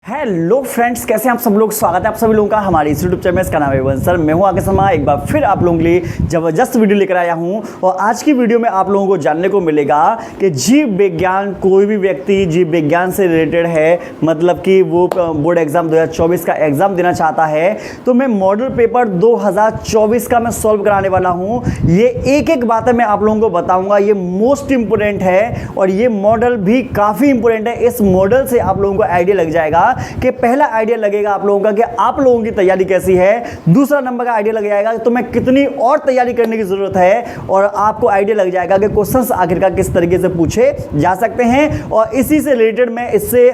Hello friends, कैसे हैं आप सब लोग। स्वागत है आप सभी लोगों का हमारे इस यूट्यूब चैनल में। इसका नाम है वंसर। मैं हूं आगे शर्मा, एक बार फिर आप लोगों के लिए ज़बरदस्त वीडियो लेकर आया हूं। और आज की वीडियो में आप लोगों को जानने को मिलेगा कि जीव विज्ञान, कोई भी व्यक्ति जीव विज्ञान से रिलेटेड है, मतलब कि वो बोर्ड एग्जाम 2024 का एग्जाम देना चाहता है, तो मैं मॉडल पेपर 2024 का मैं सॉल्व कराने वाला हूँ। ये एक एक बातें मैं आप लोगों को बताऊँगा, ये मोस्ट इंपोर्टेंट है और ये मॉडल भी काफ़ी इंपोर्टेंट है। इस मॉडल से आप लोगों को आइडिया लग जाएगा कि पहला आइडिया लगेगा आप लोगों का कि आप लोगों की तैयारी कैसी है। दूसरा नंबर का आइडिया लग जाएगा कि तुम्हें कितनी और तैयारी करने की जरूरत है, और आपको आइडिया लग जाएगा कि क्वेश्चंस आखिरकार किस तरीके से पूछे जा सकते हैं। और इसी से रिलेटेड मैं इससे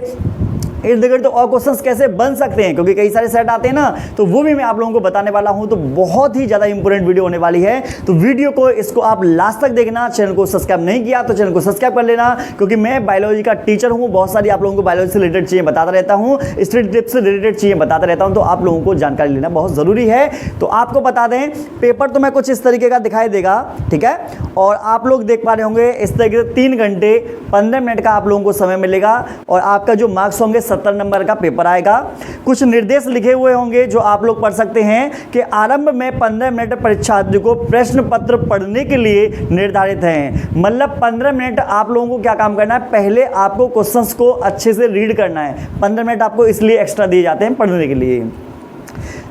इर्द गिर्द तो और क्वेश्चंस कैसे बन सकते हैं, क्योंकि कई सारे सेट आते हैं ना, तो वो भी मैं आप लोगों को बताने वाला हूं। तो बहुत ही ज़्यादा इंपॉर्टेंट वीडियो होने वाली है, तो वीडियो को इसको आप लास्ट तक देखना। चैनल को सब्सक्राइब नहीं किया तो चैनल को सब्सक्राइब कर लेना, क्योंकि मैं बायोलॉजी का टीचर हूं। बहुत सारी आप लोगों को बायोलॉजी से रिलेटेड चीज़ें बताता रहता हूँ, स्टडी टिप्स से रिलेटेड चीज़ें बताता रहता हूँ, तो आप लोगों को जानकारी लेना बहुत ज़रूरी है। तो आपको बता दें, पेपर तो मैं कुछ इस तरीके का दिखाई देगा, ठीक है, और आप लोग देख पा रहे होंगे इस तरीके से 3 घंटे 15 मिनट का आप लोगों को समय मिलेगा। और आपका जो मार्क्स होंगे 70 नंबर का पेपर आएगा। कुछ निर्देश लिखे हुए होंगे जो आप लोग पढ़ सकते हैं कि आरंभ में 15 मिनट परीक्षार्थी को प्रश्न पत्र पढ़ने के लिए निर्धारित हैं। मतलब 15 मिनट आप लोगों को क्या काम करना है, पहले आपको क्वेश्चंस को अच्छे से रीड करना है। 15 मिनट आपको इसलिए एक्स्ट्रा दिए जाते हैं पढ़ने के लिए।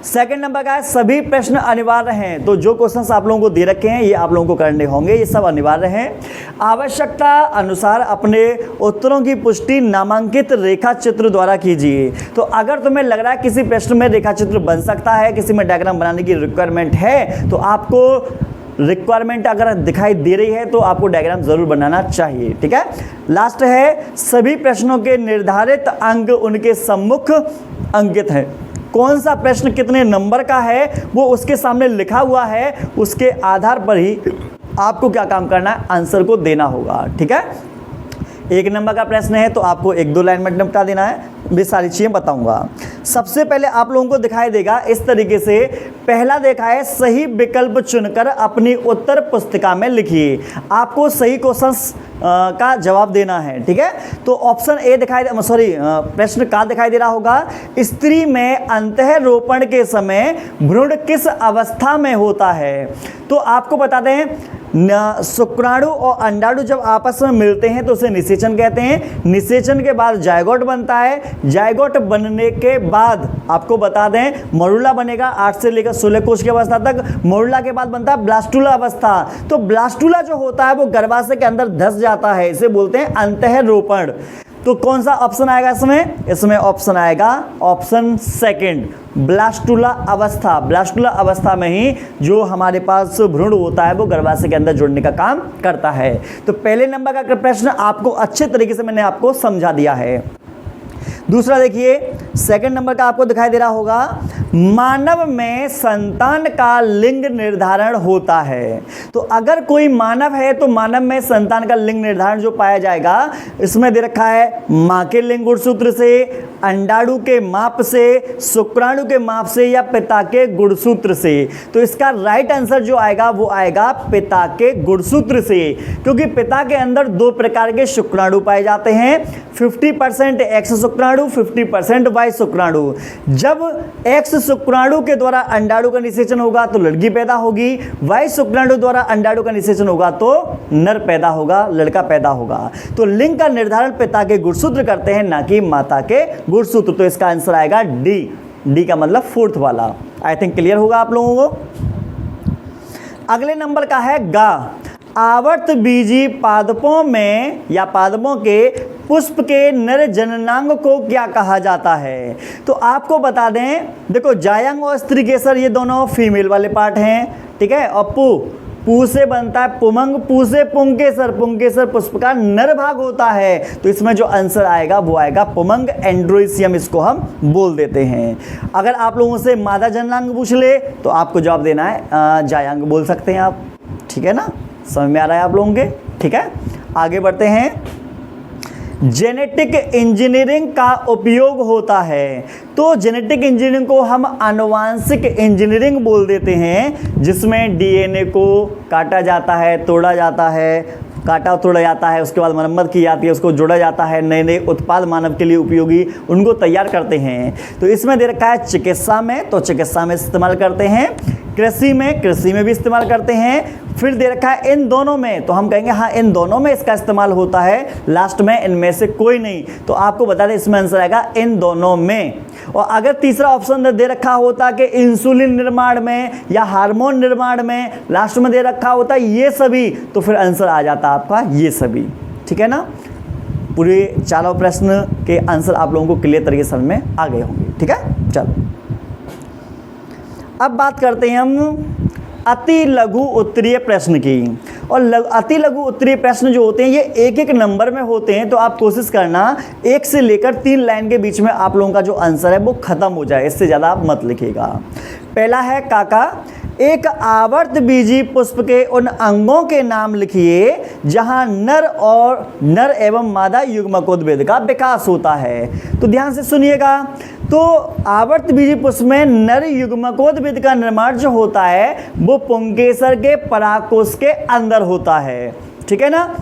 सेकंड नंबर का है सभी प्रश्न अनिवार्य हैं। तो जो क्वेश्चंस आप लोगों को दे रखे हैं ये आप लोगों को करने होंगे, ये सब अनिवार्य हैं। आवश्यकता अनुसार अपने उत्तरों की पुष्टि नामांकित रेखा चित्र द्वारा कीजिए। तो अगर तुम्हें लग रहा है किसी प्रश्न में रेखा चित्र बन सकता है, किसी में डायग्राम बनाने की रिक्वायरमेंट है, तो आपको रिक्वायरमेंट अगर दिखाई दे रही है तो आपको डायग्राम जरूर बनाना चाहिए, ठीक है। लास्ट है सभी प्रश्नों के निर्धारित अंक उनके सम्मुख अंकित है। कौन सा प्रश्न कितने नंबर का है वो उसके सामने लिखा हुआ है, उसके आधार पर ही आपको क्या काम करना है, आंसर को देना होगा, ठीक है। 1 नंबर का प्रश्न है तो आपको 1-2 लाइन में निपटा देना है। मैं सारी चीज़ें बताऊंगा। सबसे पहले आप लोगों को दिखाई देगा इस तरीके से, पहला देखा है सही विकल्प चुनकर अपनी उत्तर पुस्तिका में लिखिए। आपको सही क्वेश्चंस का जवाब देना है, ठीक है। तो ऑप्शन ए दिखाई दे, प्रश्न का दिखाई दे रहा होगा, स्त्री में अंतःरोपण के समय भ्रूण किस अवस्था में होता है। तो आपको बता दें, शुक्राणु और अंडाणु जब आपस में मिलते हैं तो उसे निषेचन कहते हैं। निषेचन के बाद जायगोट बनता है। जायगोट बनने के बाद आपको बता दें मरुला बनेगा 8 से लेकर 16 कोश की अवस्था तक। मरुला के बाद बनता है ब्लास्टुला अवस्था। तो ब्लास्टुला जो होता है वो गर्भाशय के अंदर धस जाता है, इसे बोलते हैं अंतःरोपण। तो कौन सा ऑप्शन आएगा इसमें? इसमें ऑप्शन आएगा ऑप्शन सेकंड, ब्लास्टुला अवस्था। ब्लास्टुला अवस्था में ही जो हमारे पास भ्रूण होता है वो गर्भाशय के अंदर जुड़ने का काम करता है। तो पहले नंबर का प्रश्न आपको अच्छे तरीके से मैंने आपको समझा दिया है। दूसरा देखिए, सेकंड नंबर का आपको दिखाई दे रहा होगा, मानव में संतान का लिंग निर्धारण होता है। तो अगर कोई मानव है तो मानव में संतान का लिंग निर्धारण जो पाया जाएगा, इसमें दे रखा है मां के लिंग गुणसूत्र से, अंडाणु के माप से, शुक्राणु के माप से, या पिता के गुणसूत्र से। तो इसका राइट आंसर जो आएगा वो आएगा पिता के गुणसूत्र से, क्योंकि पिता के अंदर 2 प्रकार के शुक्राणु पाए जाते हैं, 50% एक्स शुक्राणु, 50% वाई शुक्राणु। जब एक्स शुक्राणु के द्वारा अंडाणु का निषेचन होगा तो लड़की पैदा होगी, वाई शुक्राणु द्वारा अंडाणु का निषेचन होगा तो नर पैदा होगा, लड़का पैदा होगा। तो लिंग का निर्धारण पिता के गुणसूत्र करते हैं, ना कि माता के गुणसूत्र। तो इसका आंसर आएगा डी। डी का मतलब 4th वाला। आई थिंक क्लियर होगा आप लोगों को। अगले नंबर का है गा। आवर्त बीजी पादपों में या पादपों के पुष्प के नर जननांग को क्या कहा जाता है। तो आपको बता दें, देखो जायंग और स्त्रीकेसर ये दोनों फीमेल वाले पार्ट हैं, ठीक है। और पू से बनता है पुमंग, पू से पुंकेसर, पुंकेसर पुष्प का नर भाग होता है। तो इसमें जो आंसर आएगा वो आएगा पुमंग एंड्रोइसियम, इसको हम बोल देते हैं। अगर आप लोगों से मादा जननांग पूछ ले तो आपको जवाब देना है जायंग बोल सकते हैं आप, ठीक है ना। समझ में आ रहा है आप लोगों के, ठीक है। आगे बढ़ते हैं। जेनेटिक इंजीनियरिंग का उपयोग होता है। तो जेनेटिक इंजीनियरिंग को हम आनुवांशिक इंजीनियरिंग बोल देते हैं, जिसमें डीएनए को काटा जाता है, तोड़ा जाता है, काटा तोड़ा जाता है, उसके बाद मरम्मत की जाती है, उसको जोड़ा जाता है, नए नए उत्पाद मानव के लिए उपयोगी उनको तैयार करते हैं। तो इसमें दे रखा है चिकित्सा में, तो चिकित्सा में इस्तेमाल करते हैं, कृषि में भी इस्तेमाल करते हैं, फिर दे रखा है इन दोनों में, तो हम कहेंगे हाँ इन दोनों में इसका इस्तेमाल होता है, लास्ट में इनमें से कोई नहीं। तो आपको बता दें इसमें आंसर आएगा इन दोनों में। और अगर तीसरा ऑप्शन दे रखा होता कि इंसुलिन निर्माण में या हार्मोन निर्माण में, लास्ट में दे रखा होता ये सभी, तो फिर आंसर आ जाता आपका ये सभी। ठीक है ना, पूरे चारों प्रश्न के आंसर आप लोगों को क्लियर तरीके से समझ में आ गए होंगे। ठीक है, चलो अब बात करते हैं हम अति लघु उत्तरीय प्रश्न की। और अति लघु उत्तरीय प्रश्न जो होते हैं ये एक एक नंबर में होते हैं, तो आप कोशिश करना 1 से लेकर 3 लाइन के बीच में आप लोगों का जो आंसर है वो खत्म हो जाए, इससे ज़्यादा आप मत लिखिएगा। पहला है काका, एक आवर्त बीजी पुष्प के उन अंगों के नाम लिखिए जहां नर एवं मादा युग्मकोद्भिद का विकास होता है। तो ध्यान से सुनिएगा, तो आवर्त बीजी पुष्प में नर युग्मकोद्भिद का निर्माण जो होता है वो पुंकेसर के परागकोश के अंदर होता है। ठीक है ना,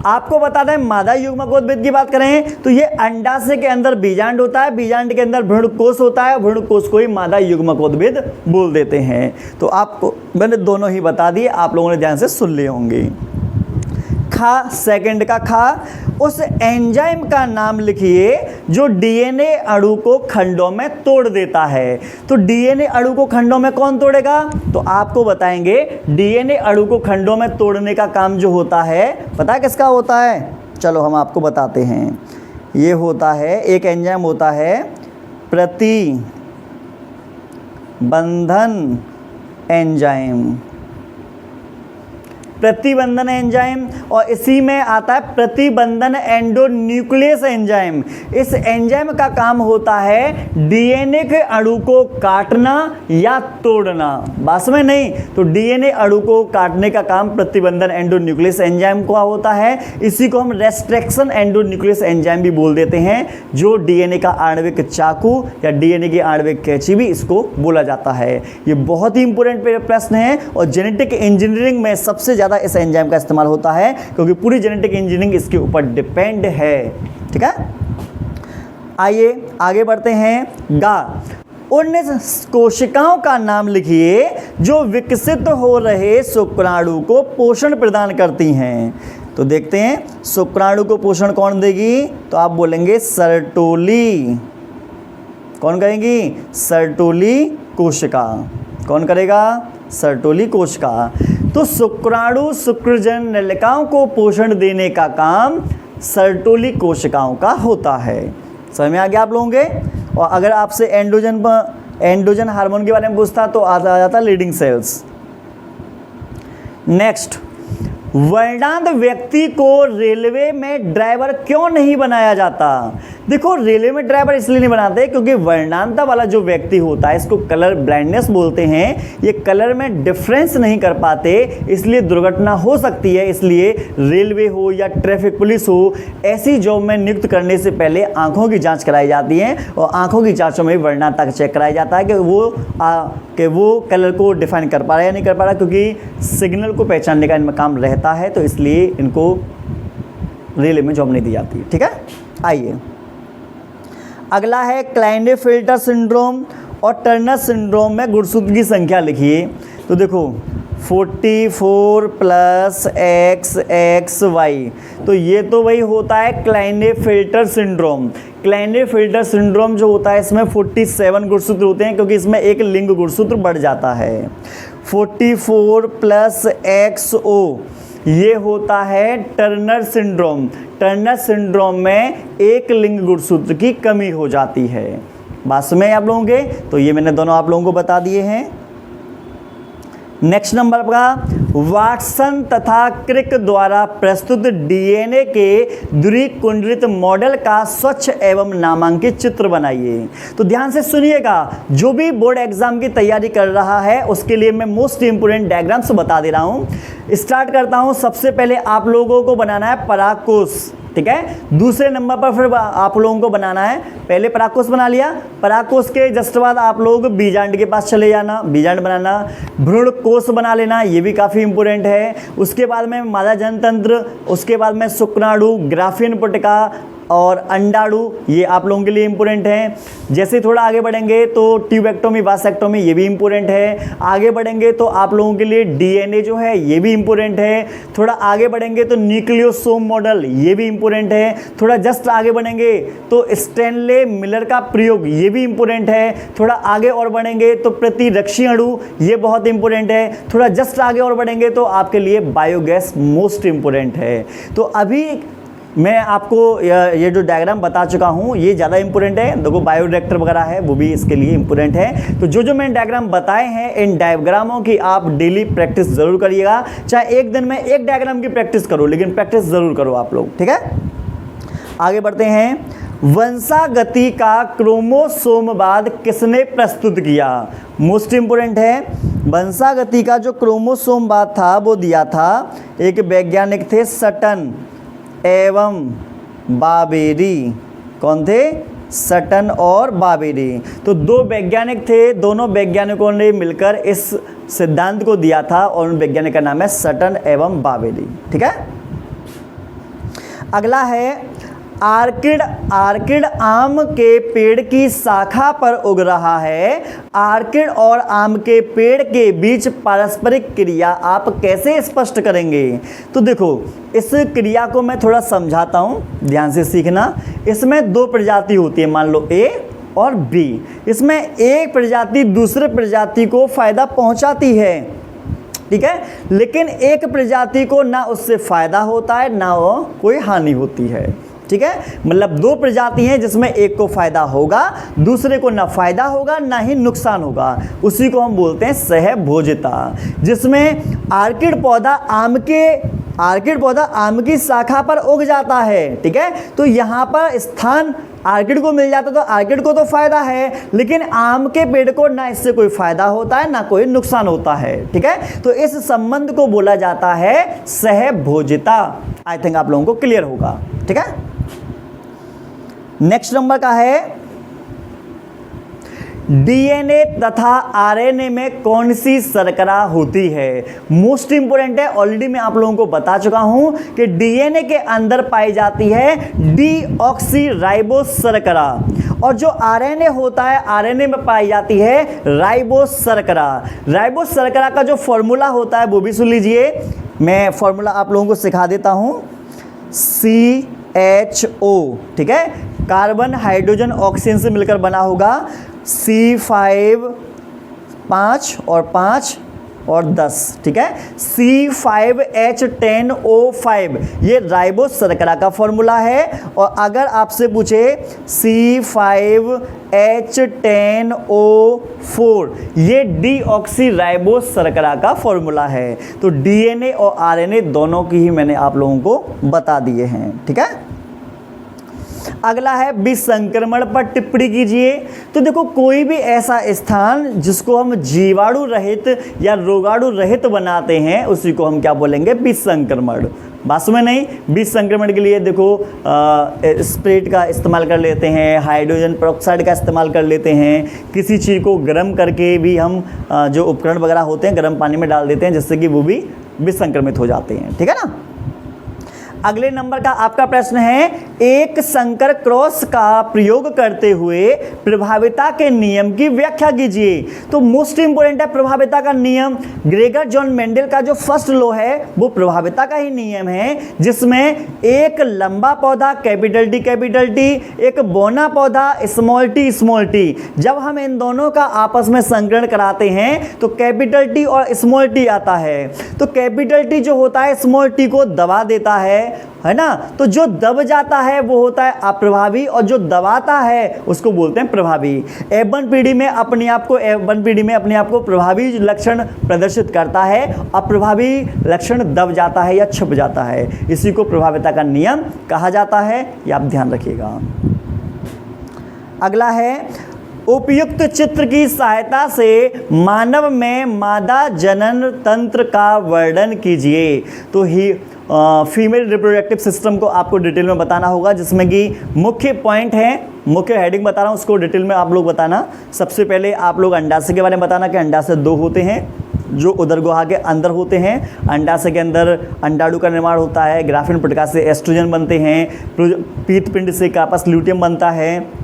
आपको बता दें मादा युग्मकोद्भिद की बात करें तो ये अंडाशय के अंदर बीजांड होता है, बीजांड के अंदर भ्रूणकोश होता है, भ्रूणकोश को ही मादा युग्मकोद्भिद बोल देते हैं। तो आपको मैंने दोनों ही बता दिए, आप लोगों ने ध्यान से सुन लिए होंगे। खा, सेकंड का खा, उस एंजाइम का नाम लिखिए जो डीएनए अणु को खंडों में तोड़ देता है। तो डीएनए अणु को खंडों में कौन तोड़ेगा, तो आपको बताएंगे डीएनए अणु को खंडों में तोड़ने का काम जो होता है पता है किसका होता है, चलो हम आपको बताते हैं। ये होता है, एक एंजाइम होता है प्रतिबंधन एंजाइम, प्रतिबंधन एंजाइम, और इसी में आता है प्रतिबंधन एंडोन्यूक्लियस एंजाइम। इस एंजाइम का काम होता है डीएनए के अणु को काटना या तोड़ना, बस में नहीं, तो डीएनए अणु को काटने का काम प्रतिबंधन एंडोन्यूक्लियस एंजाइम का होता है। इसी को हम रेस्ट्रिक्शन एंडोन्यूक्लियस एंजाइम भी बोल देते हैं, जो डीएनए का आणविक चाकू या डीएनए की आणविक कैंची भी इसको बोला जाता है। ये बहुत ही इंपॉर्टेंट प्रश्न है और जेनेटिक इंजीनियरिंग में सबसे ज़्यादा इस एंजाइम का इस्तेमाल होता है, क्योंकि पूरी जेनेटिक इंजीनियरिंग इसके ऊपर डिपेंड है। ठीक है, आइए आगे बढ़ते हैं। गा, उन कोशिकाओं का नाम लिखिए जो विकसित हो रहे शुक्राणु को पोषण प्रदान करती हैं। तो देखते हैं शुक्राणु को पोषण कौन देगी, तो आप बोलेंगे सर्टोली। कौन करेगी, सर्टोली कोशिका। कौन करेगा, सर्टोली कोशिका। तो शुक्राणु शुक्रजन नलिकाओं को पोषण देने का काम सर्टोली कोशिकाओं का होता है। समझ में आ गया आप लोगों के। और अगर आपसे एंडोजन हार्मोन के बारे में पूछता तो आ जाता लीडिंग सेल्स। नेक्स्ट, वर्णांध व्यक्ति को रेलवे में ड्राइवर क्यों नहीं बनाया जाता। देखो रेलवे में ड्राइवर इसलिए नहीं बनाते क्योंकि वर्णांधता वाला जो व्यक्ति होता है, इसको कलर ब्लाइंडनेस बोलते हैं, ये कलर में डिफरेंस नहीं कर पाते, इसलिए दुर्घटना हो सकती है। इसलिए रेलवे हो या ट्रैफिक पुलिस हो, ऐसी जॉब में नियुक्त करने से पहले आंखों की जांच कराई जाती है और आंखों की जांचों में वर्णांधता का चेक कराया जाता है कि वो कलर को डिफाइन कर पा रहा है या नहीं कर पा रहा, क्योंकि सिग्नल को पहचानने का इनमें काम रहता है, तो इसलिए इनको रेलवे में जॉब नहीं दी जाती। ठीक है, आइए अगला है क्लाइनेफिल्टर सिंड्रोम और टर्नर सिंड्रोम में गुणसूत्र की संख्या लिखिए। तो देखो 44 + XXY, तो ये तो वही होता है क्लाइनेफिल्टर सिंड्रोम। क्लाइनेफिल्टर सिंड्रोम जो होता है इसमें 47 गुणसूत्र होते हैं, क्योंकि इसमें एक लिंग गुणसूत्र बढ़ जाता है। 44 + XO ये होता है टर्नर सिंड्रोम। टर्नर सिंड्रोम में एक लिंग गुणसूत्र की कमी हो जाती है। बात समझ में आप लोगों के, तो ये मैंने दोनों आप लोगों को बता दिए हैं। नेक्स्ट नंबर का, वाटसन तथा क्रिक द्वारा प्रस्तुत डीएनए के द्विकुंडलित मॉडल का स्वच्छ एवं नामांकित चित्र बनाइए। तो ध्यान से सुनिएगा, जो भी बोर्ड एग्जाम की तैयारी कर रहा है उसके लिए मैं मोस्ट इंपोर्टेंट डायग्राम्स बता दे रहा हूँ। स्टार्ट करता हूँ। सबसे पहले आप लोगों को बनाना है परागकोश। ठीक है। दूसरे नंबर पर फिर आप लोगों को बनाना है, पहले परागकोश बना लिया, परागकोश के जस्ट बाद आप लोग बीजांड के पास चले जाना, बीजांड बनाना, भ्रूण कोश बना लेना, ये भी काफ़ी इंपॉर्टेंट है। उसके बाद में मादा जनतंत्र, उसके बाद में शुक्राणु, ग्राफिन पुटिका और अंडाणु, ये आप लोगों के लिए इंपॉर्टेंट है। जैसे थोड़ा आगे बढ़ेंगे तो ट्यूबेक्टोमी, वासेक्टोमी, ये भी इंपॉर्टेंट है। आगे बढ़ेंगे तो आप लोगों के लिए डीएनए जो है ये भी इंपॉर्टेंट है। थोड़ा आगे बढ़ेंगे तो न्यूक्लियोसोम मॉडल, ये भी इंपॉर्टेंट है। थोड़ा जस्ट आगे बढ़ेंगे तो स्टैनले मिलर का प्रयोग, ये भी इंपॉर्टेंट है। थोड़ा आगे और बढ़ेंगे तो प्रतिरक्षी अणु, ये बहुत इंपॉर्टेंट है। थोड़ा जस्ट आगे और बढ़ेंगे तो आपके लिए बायोगैस मोस्ट इंपॉर्टेंट है। तो अभी मैं आपको ये जो डायग्राम बता चुका हूँ ये ज़्यादा इंपॉर्टेंट है। देखो बायोरिएक्टर वगैरह है वो भी इसके लिए इंपॉर्टेंट है। तो जो मैंने डायग्राम बताए हैं इन डायग्रामों की आप डेली प्रैक्टिस ज़रूर करिएगा। चाहे एक दिन में एक डायग्राम की प्रैक्टिस करो, लेकिन प्रैक्टिस ज़रूर करो आप लोग, ठीक है। आगे बढ़ते हैं। वंशागति का क्रोमोसोमवाद किसने प्रस्तुत किया? मोस्ट इंपोर्टेंट है। वंशागति का जो क्रोमोसोमवाद था वो दिया था एक वैज्ञानिक थे, सटन एवं बाबेरी। कौन थे? सटन और बाबेरी। तो दो वैज्ञानिक थे, दोनों वैज्ञानिकों ने मिलकर इस सिद्धांत को दिया था और उन वैज्ञानिक का नाम है सटन एवं बाबेरी, ठीक है। अगला है आर्किड। आर्किड आम के पेड़ की शाखा पर उग रहा है। आर्किड और आम के पेड़ के बीच पारस्परिक क्रिया आप कैसे स्पष्ट करेंगे? तो देखो इस क्रिया को मैं थोड़ा समझाता हूँ, ध्यान से सीखना। इसमें दो प्रजाति होती है, मान लो ए और बी। इसमें एक प्रजाति दूसरे प्रजाति को फायदा पहुँचाती है, ठीक है, लेकिन एक प्रजाति को ना उससे फायदा होता है ना वो कोई हानि होती है, ठीक है। मतलब दो प्रजाति हैं जिसमें एक को फायदा होगा, दूसरे को ना फायदा होगा ना ही नुकसान होगा, उसी को हम बोलते हैं सहभोजिता। जिसमें आर्किड पौधा आम की शाखा पर उग जाता है, ठीक है। तो यहाँ पर स्थान आर्किड को मिल जाता, तो आर्किड को तो फायदा है, लेकिन आम के पेड़ को ना इससे कोई फायदा होता है ना कोई नुकसान होता है, ठीक है। तो इस संबंध को बोला जाता है सहभोजिता। आई थिंक आप लोगों को क्लियर होगा, ठीक है। नेक्स्ट नंबर का है डीएनए तथा आरएनए में कौन सी शर्करा होती है? मोस्ट इंपोर्टेंट है। ऑलरेडी मैं आप लोगों को बता चुका हूं कि डीएनए के अंदर पाई जाती है डीऑक्सीराइबोस शर्करा, और जो आरएनए होता है आरएनए में पाई जाती है राइबोस शर्करा। राइबोस शर्करा का जो फॉर्मूला होता है वो भी सुन लीजिए, मैं फॉर्मूला आप लोगों को सिखा देता हूं। CHO, ठीक है, कार्बन हाइड्रोजन ऑक्सीजन से मिलकर बना होगा। C5 5 और 5 और 10, ठीक है, C5H10O5 ये राइबोस शर्करा का फॉर्मूला है। और अगर आपसे पूछे C5H10O4 ये डीऑक्सीराइबोस शर्करा का फॉर्मूला है। तो डीएनए और आरएनए दोनों की ही मैंने आप लोगों को बता दिए हैं, ठीक है। अगला है विसंक्रमण पर टिप्पणी कीजिए। तो देखो कोई भी ऐसा स्थान जिसको हम जीवाणु रहित या रोगाणु रहित बनाते हैं उसी को हम क्या बोलेंगे? विसंक्रमण। बात में नहीं, बीज संक्रमण के लिए देखो स्प्रेट का इस्तेमाल कर लेते हैं, हाइड्रोजन पेरोक्साइड का इस्तेमाल कर लेते हैं, किसी चीज़ को गर्म करके भी हम जो उपकरण वगैरह होते हैं गर्म पानी में डाल देते हैं जिससे कि वो भी विसंक्रमित हो जाते हैं, ठीक है ना। अगले नंबर का आपका प्रश्न है एक संकर क्रॉस का प्रयोग करते हुए प्रभाविता के नियम की व्याख्या कीजिए। तो मोस्ट इंपोर्टेंट है प्रभाविता का नियम। ग्रेगर जॉन मेंडल का जो फर्स्ट लॉ है वो प्रभाविता का ही नियम है, जिसमें एक लंबा पौधा कैपिटल टी, एक बौना पौधा स्मॉल टी। जब हम इन दोनों का आपस में संकरण कराते हैं तो कैपिटल टी और स्मॉल टी आता है। तो कैपिटल टी जो होता है स्मॉल टी को दबा देता है ना। तो जो दब जाता है वो होता है अप्रभावी और जो दबाता है उसको बोलते हैं प्रभावी। F1 पीढ़ी में अपने आप को प्रभावी लक्षण प्रदर्शित करता है, अप्रभावी लक्षण दब जाता है या छुप जाता है। इसी को प्रभाविता का नियम कहा जाता है, ये आप ध्यान रखिएगा। अगला है उपयुक्त चित्र की सहायता से मानव में मादा जनन तंत्र का वर्णन कीजिए। तो फीमेल रिप्रोडक्टिव सिस्टम को आपको डिटेल में बताना होगा, जिसमें कि मुख्य पॉइंट है, मुख्य हेडिंग बता रहा हूँ, उसको डिटेल में आप लोग बताना। सबसे पहले आप लोग अंडाशय के बारे में बताना कि अंडाशय 2 होते हैं जो उदर गुहा के अंदर होते हैं। अंडाशय के अंदर अंडाणु का निर्माण होता है, ग्राफिन पटका से एस्ट्रोजन बनते हैं, पीत पिंड से कार्पस ल्यूटियम बनता है,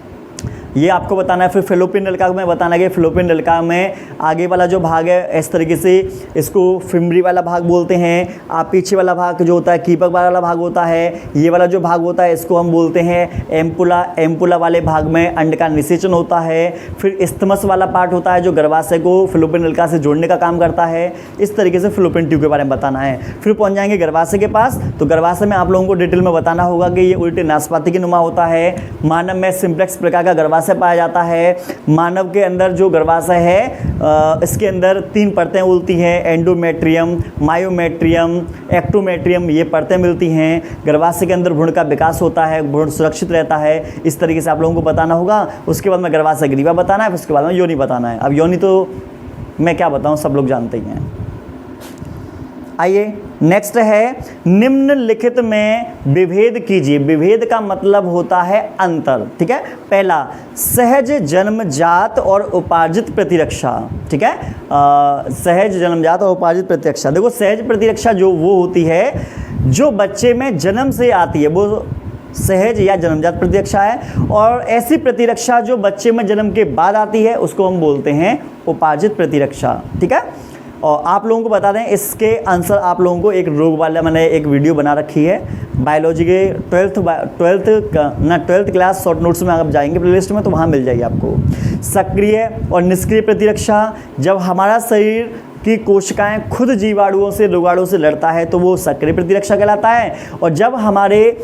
ये आपको बताना है। फिर फेलोपियन नलिका में बताना है कि फेलोपियन नलिका में आगे वाला जो भाग है इस तरीके से, इसको फिम्बरी वाला भाग बोलते हैं। आप पीछे वाला भाग जो होता है कीपक वाला भाग होता है, ये वाला जो भाग होता है इसको हम बोलते हैं एम्पुला। एम्पुला वाले भाग में अंड का निषेचन होता है। फिर इस्थमस वाला पार्ट होता है जो गर्भाशय को फेलोपियन नलिका से जोड़ने का काम करता है। इस तरीके से फेलोपियन ट्यूब के बारे में बताना है। फिर पहुँच जाएंगे गर्भाशय के पास, तो गर्भाशय में आप लोगों को डिटेल में बताना होगा कि ये उल्टे नाशपाती की नुमा होता है। मानव में सिंप्लेक्स प्रकार का गर्भाशय पाया जाता है। मानव के अंदर जो गर्भाशय है इसके अंदर 3 परतें मिलती हैं, एंडोमेट्रियम, मायोमेट्रियम, एक्टोमेट्रियम, ये परतें मिलती हैं। गर्भाशय के अंदर भ्रूण का विकास होता है, भ्रूण सुरक्षित रहता है। इस तरीके से आप लोगों को बताना होगा। उसके बाद में गर्भाशय ग्रीवा बताना है, उसके बाद में योनि बताना है। अब योनि तो मैं क्या बताऊँ, सब लोग जानते ही हैं। आइए नेक्स्ट है, निम्नलिखित में विभेद कीजिए। विभेद का मतलब होता है अंतर, ठीक है। पहला, सहज जन्मजात और उपार्जित प्रतिरक्षा, ठीक है। सहज जन्मजात और उपार्जित प्रतिरक्षा, देखो सहज प्रतिरक्षा जो वो होती है जो बच्चे में जन्म से आती है, वो सहज या जन्मजात प्रतिरक्षा है। और ऐसी प्रतिरक्षा जो बच्चे में जन्म के बाद आती है उसको हम बोलते हैं उपार्जित प्रतिरक्षा, ठीक है। और आप लोगों को बता दें इसके आंसर आप लोगों को एक रोग वाला मैंने एक वीडियो बना रखी है बायोलॉजी के 12th क्लास शॉर्ट नोट्स में आप जाएंगे प्लेलिस्ट में तो वहाँ मिल जाएगी आपको। सक्रिय और निष्क्रिय प्रतिरक्षा, जब हमारा शरीर की कोशिकाएं खुद जीवाणुओं से रोगाणुओं से लड़ता है तो वो सक्रिय प्रतिरक्षा कहलाता है। और जब हमारे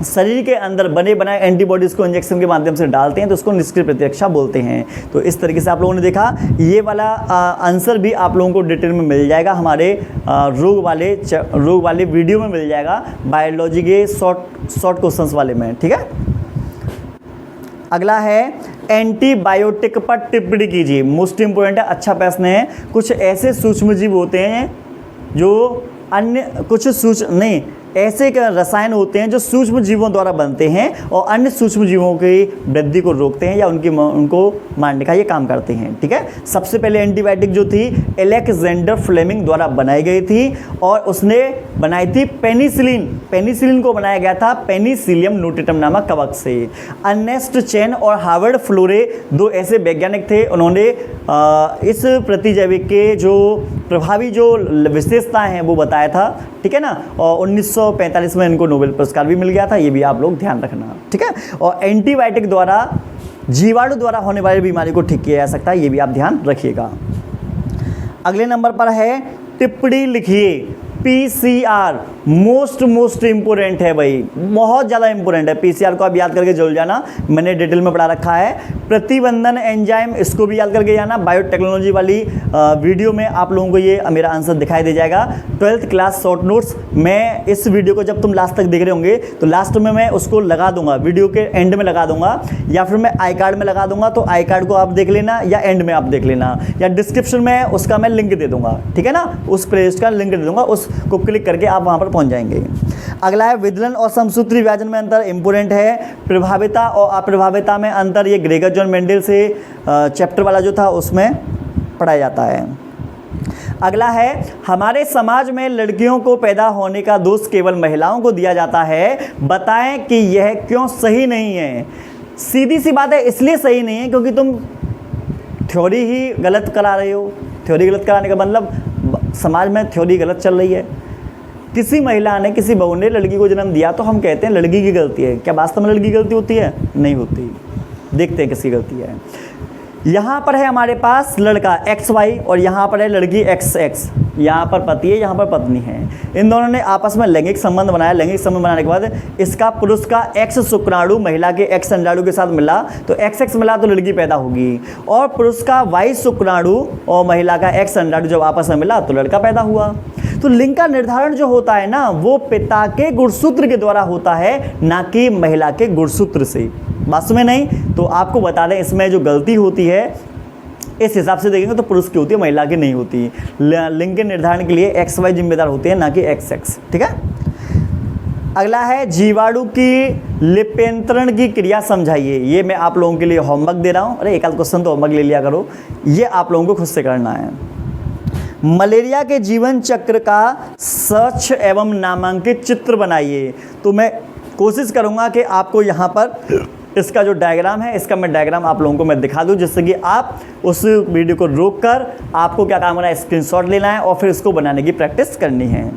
शरीर के अंदर बने बनाए एंटीबॉडीज़ को इंजेक्शन के माध्यम से डालते हैं तो उसको निष्क्रिय प्रतिरक्षा बोलते हैं। तो इस तरीके से आप लोगों ने देखा, ये वाला आंसर भी आप लोगों को डिटेल में मिल जाएगा हमारे रोग वाले वीडियो में मिल जाएगा, बायोलॉजी के शॉर्ट क्वेश्चंस वाले में, ठीक है। अगला है एंटीबायोटिक पर टिप्पणी कीजिए। मोस्ट इंपोर्टेंट है, अच्छा प्रश्न है। कुछ ऐसे सूक्ष्मजीव होते हैं जो ऐसे रसायन होते हैं जो सूक्ष्म जीवों द्वारा बनते हैं और अन्य सूक्ष्म जीवों की वृद्धि को रोकते हैं या उनको मारने का ये काम करते हैं, ठीक है। सबसे पहले एंटीबायोटिक जो थी अलेक्जेंडर फ्लेमिंग द्वारा बनाई गई थी और उसने बनाई थी पेनिसिलिन। पेनिसिलिन को बनाया गया था पेनिसिलियम नोटेटम नामक कवक से। अर्नेस्ट चेन और हार्वर्ड फ्लोरे 2 ऐसे वैज्ञानिक थे, उन्होंने इस प्रतिजैविक के जो प्रभावी जो विशेषताएं हैं वो बताया था, ठीक है ना। और 1945 में इनको नोबेल पुरस्कार भी मिल गया था, ये भी आप लोग ध्यान रखना, ठीक है। और एंटीबायोटिक द्वारा जीवाणु द्वारा होने वाली बीमारी को ठीक किया जा सकता है, ये भी आप ध्यान रखिएगा। अगले नंबर पर है टिप्पणी लिखिए। PCR मोस्ट इम्पोर्टेंट है भाई, बहुत ज़्यादा इम्पोर्टेंट है। PCR को आप याद करके जरूर जाना, मैंने डिटेल में पढ़ा रखा है। प्रतिबंधन एंजाइम, इसको भी याद करके जाना। बायोटेक्नोलॉजी वाली वीडियो में आप लोगों को ये मेरा आंसर दिखाई दे जाएगा। 12th क्लास शॉर्ट नोट्स, मैं इस वीडियो को जब तुम लास्ट तक देख रहे होंगे तो लास्ट में मैं उसको लगा दूंगा, वीडियो के एंड में लगा दूंगा, या फिर मैं आई कार्ड में लगा दूंगा। तो आई कार्ड को आप देख लेना या एंड में आप देख लेना, या डिस्क्रिप्शन में उसका मैं लिंक दे दूंगा, ठीक है ना। उस प्लेलिस्ट का लिंक दे दूंगा, उसको क्लिक करके आप वहाँ पर पहुँच जाएंगे। अगला है विदलन और समसूत्री विभाजन में अंतर, इंपोर्टेंट है। प्रभाविता और अप्रभाविता में अंतर, ये ग्रेगर जॉन मेंडल से चैप्टर वाला जो था उसमें पढ़ाया जाता है। अगला है हमारे समाज में लड़कियों को पैदा होने का दोष केवल महिलाओं को दिया जाता है, बताएं कि यह क्यों सही नहीं है। सीधी सी बात है, इसलिए सही नहीं है क्योंकि तुम थ्योरी ही गलत करा रहे हो। थ्योरी गलत कराने का मतलब समाज में थ्योरी गलत चल रही है। किसी महिला ने, किसी बहू ने लड़की को जन्म दिया तो हम कहते हैं लड़की की गलती है। क्या वास्तव में लड़की की गलती होती है? नहीं होती। देखते हैं किसकी गलती है। यहाँ पर है हमारे पास लड़का XY और यहाँ पर है लड़की XX। यहाँ पर पति है, यहाँ पर पत्नी है। इन दोनों ने आपस में लैंगिक संबंध बनाया। लैंगिक संबंध बनाने के बाद इसका पुरुष का X शुक्राणु महिला के X अंडाणु के साथ मिला तो XX मिला तो लड़की पैदा होगी, और पुरुष का Y शुक्राणु और महिला का X अंडाणु जब आपस में मिला तो लड़का पैदा हुआ। तो लिंग का निर्धारण जो होता है ना, वो पिता के गुणसूत्र के द्वारा होता है, ना कि महिला के गुणसूत्र से। वास्तव में नहीं। तो आपको बता दें इसमें जो गलती होती है इस हिसाब से देखेंगे तो पुरुष की होती है, महिला की नहीं होती। लिंग के निर्धारण के लिए XY जिम्मेदार होते हैं, ना कि XX। ठीक है। अगला है जीवाणु की लिप्यंतरण की क्रिया समझाइए। ये मैं आप लोगों के लिए होमवर्क दे रहा हूँ। अरे एक आध क्वेश्चन तो होमवर्क ले लिया करो, ये आप लोगों को खुद से करना है। मलेरिया के जीवन चक्र का स्वच्छ एवं नामांकित चित्र बनाइए। तो मैं कोशिश करूँगा कि आपको यहाँ पर इसका जो डायग्राम है, इसका मैं डायग्राम आप लोगों को मैं दिखा दूं, जिससे कि आप उस वीडियो को रोककर आपको क्या काम करना है, स्क्रीनशॉट लेना है और फिर इसको बनाने की प्रैक्टिस करनी है।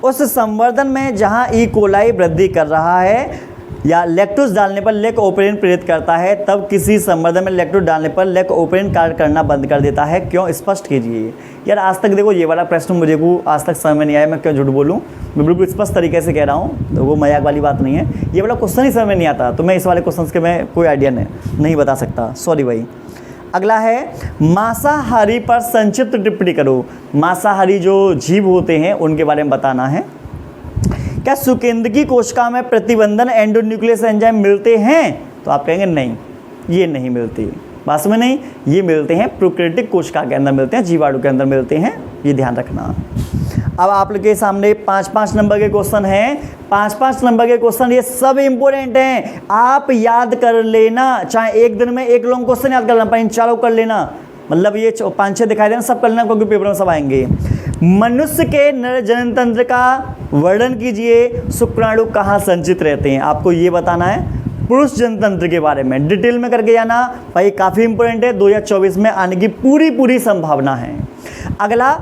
उस संवर्धन में जहां ई कोलाई वृद्धि कर रहा है या लैक्टोज डालने पर लेक ओपरिन प्रेरित करता है, तब किसी संवर्धन में लैक्टोज डालने पर लेक ओपरिन कार्य करना बंद कर देता है, क्यों? स्पष्ट कीजिए। यार आज तक देखो ये वाला प्रश्न मुझे को आज तक समझ में नहीं आया, मैं क्यों झूठ बोलूँ, मैं बिल्कुल स्पष्ट तरीके से कह रहा हूँ, तो वो मजाक वाली बात नहीं है। ये वाला क्वेश्चन ही समझ में नहीं आता, तो मैं इस वाले क्वेश्चन के मैं कोई आइडिया नहीं बता सकता, सॉरी भाई। अगला है मांसाहारी पर संक्षिप्त टिप्पणी करो। मांसाहारी जो जीव होते हैं उनके बारे में बताना है। क्या सुकेंद्रकी कोशिका में प्रतिबंधन एंडोन्यूक्लियस एंजाइम मिलते हैं? तो आप कहेंगे नहीं, ये नहीं मिलती, वास्तव में नहीं, ये मिलते हैं प्रोकैरियोटिक कोशिका के अंदर मिलते हैं, जीवाणु के अंदर मिलते हैं, ये ध्यान रखना। अब आप लोग के सामने 5-5 नंबर के क्वेश्चन हैं। 5-5 नंबर के क्वेश्चन ये सब इंपॉर्टेंट हैं, आप याद कर लेना। चाहे एक दिन में एक लॉन्ग क्वेश्चन याद कर लेना, पर इन चारों कर लेना, मतलब ये 5-6 दिखाई देना, सब कर लेना, क्योंकि पेपर में सब आएंगे। मनुष्य के नर जनन तंत्र का वर्णन कीजिए। शुक्राणु कहाँ संचित रहते हैं, आपको ये बताना है। पुरुष जनतंत्र के बारे में डिटेल में करके जाना भाई, काफ़ी इंपॉर्टेंट है, 2024 में आने की पूरी संभावना है। अगला,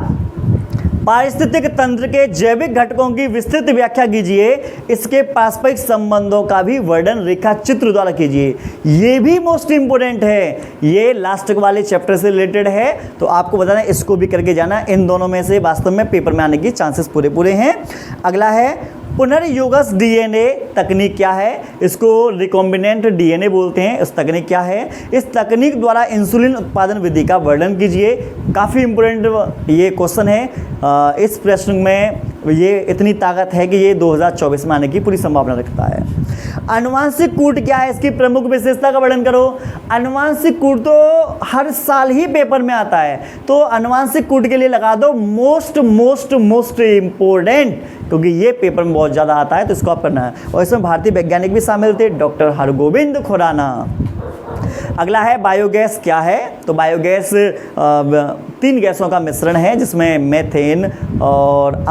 पारिस्थितिक तंत्र के जैविक घटकों की विस्तृत व्याख्या कीजिए। इसके पारस्परिक संबंधों का भी वर्णन रेखा चित्र द्वारा कीजिए। ये भी मोस्ट इंपोर्टेंट है, ये लास्ट वाले चैप्टर से रिलेटेड है, तो आपको बताना है, इसको भी करके जाना। इन दोनों में से वास्तव में पेपर में आने की चांसेस पूरे हैं। अगला है पुनर्योगस डीएनए तकनीक क्या है? इसको रिकॉम्बिनेंट डीएनए बोलते हैं। इस तकनीक क्या है? इस तकनीक द्वारा इंसुलिन उत्पादन विधि का वर्णन कीजिए। काफ़ी इंपोर्टेंट ये क्वेश्चन है। इस प्रश्न में ये इतनी ताकत है कि ये 2024 में आने की पूरी संभावना रखता है। आनुवांशिक कूट क्या है? इसकी प्रमुख विशेषता का वर्णन करो। आनुवांशिक कूट तो हर साल ही पेपर में आता है, तो आनुवांशिक कूट के लिए लगा दो मोस्ट इंपोर्टेंट, क्योंकि ये पेपर में बहुत ज़्यादा आता है, तो इसको आप करना है। और इसमें भारतीय वैज्ञानिक भी शामिल थे, डॉक्टर हरगोविंद खुराना। अगला है बायोगैस क्या है? तो बायोगैस 3 गैसों का मिश्रण है, जिसमें मेथेन और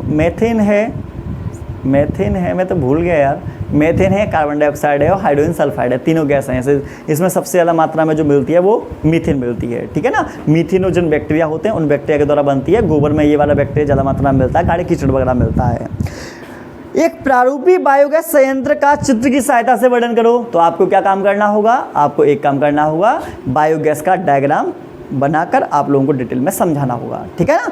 मेथेन है, मैं तो भूल गया यार। मेथेन है, कार्बन डाइऑक्साइड है और हाइड्रोजन सल्फाइड है, तीनों गैस हैं। इसमें सबसे ज़्यादा मात्रा में जो मिलती है वो मीथेन मिलती है, ठीक है ना। मीथेनोजन बैक्टीरिया होते हैं, उन बैक्टीरिया के द्वारा बनती है। गोबर में ये वाला बैक्टीरिया ज़्यादा मात्रा में मिलता है, गाढ़े कीचड़ वगैरह मिलता है। एक प्रारूपी बायोगैस संयंत्र का चित्र की सहायता से वर्णन करो। तो आपको क्या काम करना होगा? आपको एक काम करना होगा, बायोगैस का डायग्राम बनाकर आप लोगों को डिटेल में समझाना होगा, ठीक है ना।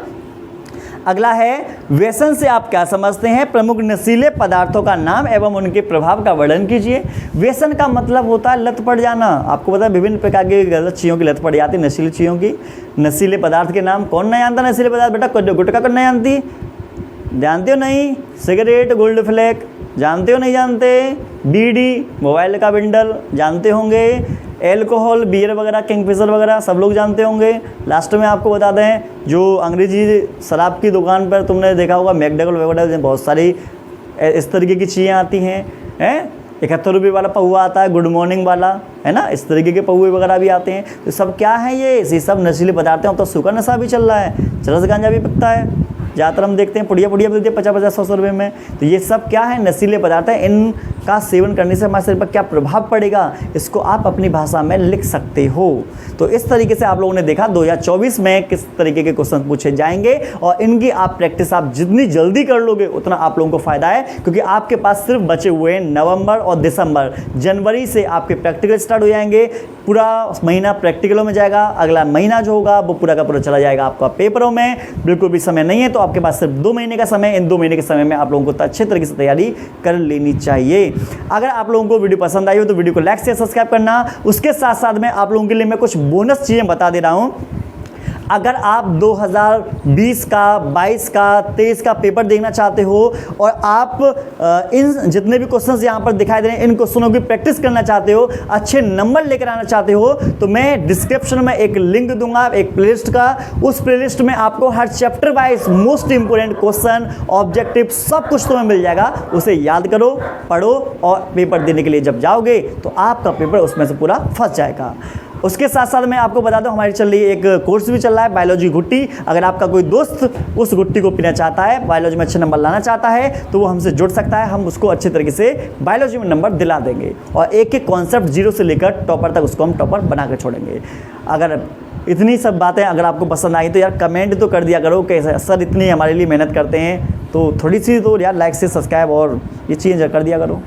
अगला है व्यसन से आप क्या समझते हैं? प्रमुख नशीले पदार्थों का नाम एवं उनके प्रभाव का वर्णन कीजिए। व्यसन का मतलब होता है लत पड़ जाना। आपको पता है विभिन्न प्रकार की गलत चीज़ों की लत पड़ जाती है, नशीली चीज़ों की। नशीले पदार्थ के नाम कौन नहीं जानता? नशीले पदार्थ बेटा, गुटखा कौन नहीं जानती? जानते हो नहीं? सिगरेट, गोल्ड फ्लैग जानते हो नहीं जानते? बीड़ी, मोबाइल का बिंडल जानते होंगे। एल्कोहल, बियर वगैरह, किंगफिशर वगैरह सब लोग जानते होंगे। लास्ट में आपको बता दें, जो अंग्रेजी शराब की दुकान पर तुमने देखा होगा, मैकडॉगल वगैरह, बहुत सारी इस तरीके की चीज़ें आती हैं। 71 रुपये वाला पौवा आता है, गुड मॉर्निंग वाला, है ना, इस तरीके के पौवे वगैरह भी आते हैं। तो सब क्या है? ये सब नशीले पदार्थ हैं। अब तो सुगर नशा भी चल रहा है, चरस गांजा भी बिकता है, ज़्यादातर हम देखते हैं पुड़िया मिलती है 50-50-100 रुपये में। तो ये सब क्या है? नशीले पदार्थ हैं। इनका सेवन करने से हमारे शरीर पर क्या प्रभाव पड़ेगा, इसको आप अपनी भाषा में लिख सकते हो। तो इस तरीके से आप लोगों ने देखा 2024 में किस तरीके के क्वेश्चन पूछे जाएंगे, और इनकी आप प्रैक्टिस आप जितनी जल्दी कर लोगे उतना आप लोगों को फ़ायदा है, क्योंकि आपके पास सिर्फ बचे हुए हैं नवंबर और दिसंबर। जनवरी से आपके प्रैक्टिकल स्टार्ट हो जाएंगे, पूरा महीना प्रैक्टिकलों में जाएगा। अगला महीना जो होगा वो पूरा का पूरा चला जाएगा आपका पेपरों में। बिल्कुल भी समय नहीं है, तो आपके पास सिर्फ 2 महीने का समय। इन 2 महीने के समय में आप लोगों को अच्छे तरीके से तैयारी कर लेनी चाहिए। अगर आप लोगों को वीडियो पसंद आई हो तो वीडियो को लाइक शेयर सब्सक्राइब करना। उसके साथ साथ में आप लोगों के लिए मैं कुछ बोनस चीज़ें बता दे रहा हूँ। अगर आप 2020 का, 22 का, 23 का पेपर देखना चाहते हो और आप इन जितने भी क्वेश्चंस यहाँ पर दिखाई दे रहे हैं इन क्वेश्चनों की प्रैक्टिस करना चाहते हो, अच्छे नंबर लेकर आना चाहते हो, तो मैं डिस्क्रिप्शन में एक लिंक दूंगा एक प्लेलिस्ट का। उस प्लेलिस्ट में आपको हर chapter wise most important question, objective सब कुछ तुम्हें मिल जाएगा। उसे याद करो, पढ़ो और पेपर देने के लिए जब जाओगे तो आपका पेपर उसमें से पूरा फंस जाएगा। उसके साथ साथ मैं आपको बता दूं हमारी चल रही है एक कोर्स भी चल रहा है बायोलॉजी गुट्टी। अगर आपका कोई दोस्त उस गुट्टी को पीना चाहता है, बायोलॉजी में अच्छे नंबर लाना चाहता है, तो वो हमसे जुड़ सकता है। हम उसको अच्छे तरीके से बायोलॉजी में नंबर दिला देंगे और एक एक कॉन्सेप्ट जीरो से लेकर टॉपर तक उसको हम टॉपर बना के छोड़ेंगे। अगर इतनी सब बातें अगर आपको पसंद आई तो यार कमेंट तो कर दिया करो कि सर इतनी हमारे लिए मेहनत करते हैं, तो थोड़ी सी तो यार लाइक से सब्सक्राइब और ये चीज़ कर दिया करो।